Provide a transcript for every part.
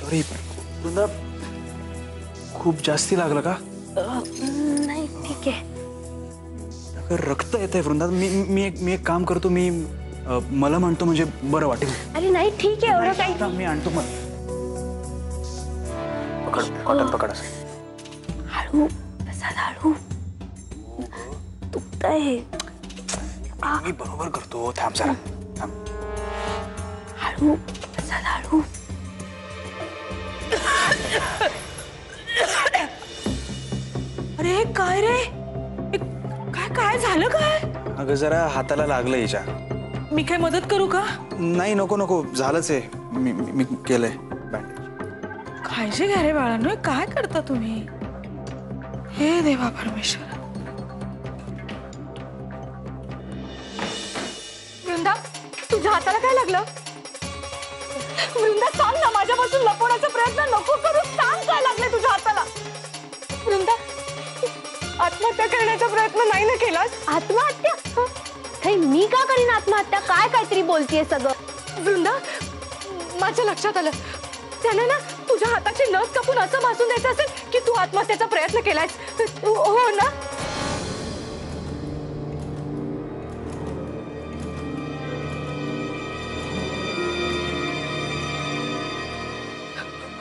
Sorry Vrinda, खूप जास्ती लागलं का? नाही ठीक आहे. अगं रक्त येतंय वृंदा. मी एक काम करतो, मी मला म्हणतो म्हणजे बरं वाटेल. अरे नाही ठीक आहे, एवढं काही. मी आणतो मग. पकड कॉटन पकड असं. हळू प्रसाद हळू. दुखतंय. मी बरोबर करतो. थांब जरा थांब. हळू प्रसाद हळू. अरे काय रे, काय काय झालं काय? अगं जरा हाताला लागलं हिच्या. मी काय मदत करू का? नाही नको नको, झालंच आहे. मी केलंय बँडेज. काळजी घ्या रे बाळांनो, काय करता तुम्ही? हे देवा परमेश्वर. वृंदा, तुझ्या हाताला काय लागलं? वृंदा सांग ना, माझ्यापासून लपवण्याचा प्रयत्न नको करू. सांग काय लागले तुझ्या हाताला? वृंदा, आत्महत्या करण्याचा प्रयत्न नाही ना केलास? आत्महत्या? मी का करीन आत्महत्या? काय काहीतरी बोलतीये सगळं. वृंदा, माझ्या लक्षात आलं, त्याने ना तुझ्या हाताची नस कापून असं भासून द्यायचं असेल की तू आत्महत्याचा प्रयत्न केलायस. हो ना?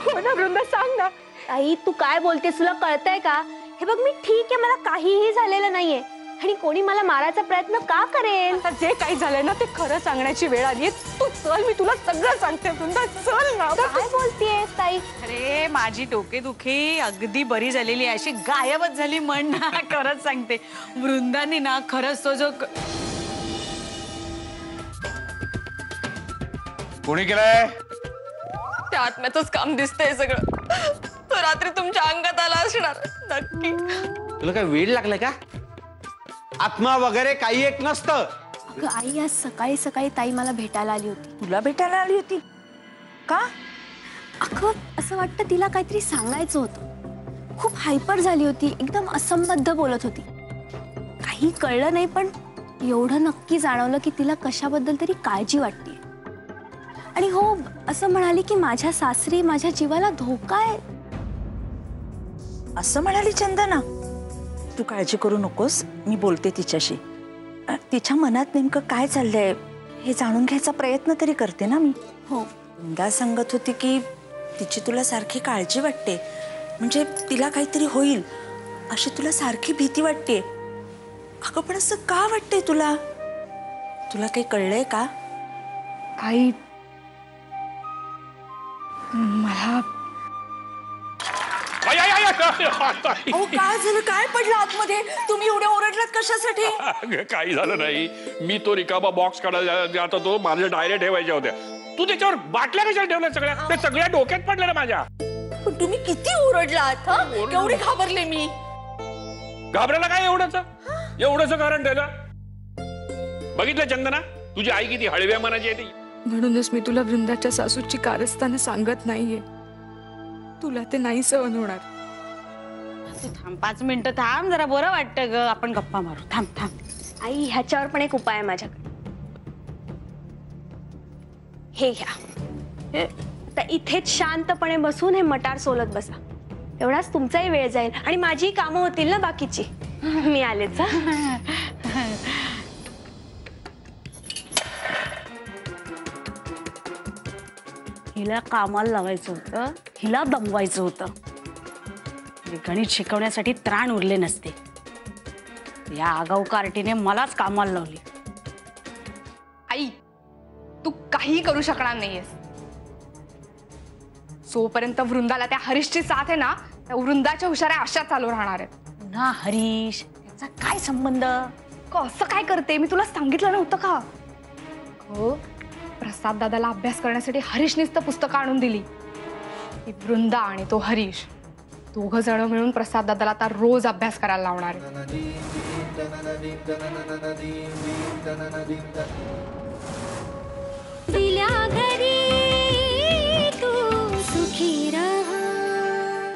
हो ना वृंदा, सांग ना. आई तू काय बोलतेस, तुला कळतंय का? हे बघ, मी ठीक आहे, मला काहीही झालेलं नाहीये आणि कोणी मला मारायचा प्रयत्न का करेल? आता जे काही झालंय ना ते खरं सांगण्याची वेळ आलीये. तू चल, मी तुला सगळं सांगते. वृंदा चल ना. काय बोलतेस ताई? अरे माझी डोकेदुखी अगदी बरी झालेली आहे, अशी गायबच झाली म्हण ना. खरंच सांगते, वृंदानी ना खरंच तो जो कोणी केलंय? त्या आत्म्याचंच काम दिसतंय सगळं. तो रात्री तुमच्या अंगात आला असणार नक्की. तुला काय वेळ लागलाय का? आत्मा वगैरे काही एक नसतं. अगं आई, आज सकाळी सकाळी ताई मला भेटायला आली होती. तुला भेटायला आली होती का? अगं असं वाटतं तिला काहीतरी सांगायचं होतं. खूप हायपर झाली होती, एकदम असंबद्ध बोलत होती. काही कळलं नाही, पण एवढं नक्की जाणवलं की तिला कशाबद्दल तरी काळजी वाटते. आणि हो, असं म्हणाली की माझ्या सासरी माझ्या जीवाला धोका आहे. असं म्हणाली चंदना? तू काळजी करू नकोस, मी बोलते तिच्याशी. तिच्या मनात नेमकं काय चाललंय हे जाणून घ्यायचा प्रयत्न तरी करते ना मी. हो. वृंदा सांगत होती की तिची तुला सारखी काळजी वाटते, म्हणजे तिला काहीतरी होईल अशी तुला सारखी भीती वाटते. अगं पण असं का वाटतंय तुला? तुला काही कळलंय का? आई, मला काय झालं? काय पडलं आतमध्ये? तुम्ही एवढे ओरडलात कशासाठी? काही झालं नाही. मी तो रिकामा बॉक्स काढायला जात होतो, माझ्या डायऱ्या ठेवायच्या होत्या. तू त्याच्यावर बाटल्या कशाला ठेवल्या? त्या सगळ्या डोक्यात पडल्या ना माझ्या. पण तुम्ही किती ओरडलात? केवढे घाबरले मी. घाबरायला काय एवढंच कारण त्याचं? बघितलं चंदना, तुझी आई किती हळव्या मनाची आहे ती. म्हणूनच मी तुला वृंदाच्या सासूची कारस्थानं सांगत नाहीये. तुला ते नाही सहन होणार. थांब 5 मिनिटं थांब, जरा बरं वाटतं ग, आपण गप्पा मारू. थांब थांब. आई, ह्याच्यावर पण एक उपाय आहे माझ्याकडे. हे घ्या. तर इथेच शांतपणे बसून हे मटार सोलत बसा. एवढाच तुमचाही वेळ जाईल आणि माझी कामं होतील ना बाकीची. मी आलेच. हिला कामाला लावायचं होतं, हिला दमवायचं होतं. गणित शिकवण्यासाठी त्राण उरले नसते. या आगाऊ कार्टीने मलाच कामाला लावली. आई, तू काही करू शकणार नाहीयेस. जोपर्यंत वृंदाला त्या हरीशची साथ आहे ना, त्या वृंदाच्या हुशाऱ्या अशा चालू राहणार आहेत. पुन्हा हरीश, याचा काय संबंध? कसं काय करते? मी तुला सांगितलं नव्हतं का? हो, प्रसाद दादाला अभ्यास करण्यासाठी हरीशनेच तर पुस्तकं आणून दिली. ती वृंदा आणि तो हरीश दोघं जण मिळून प्रसाद दादाला आता रोज अभ्यास करायला लावणार आहे. दिल्या घरी तू सुखी राहा.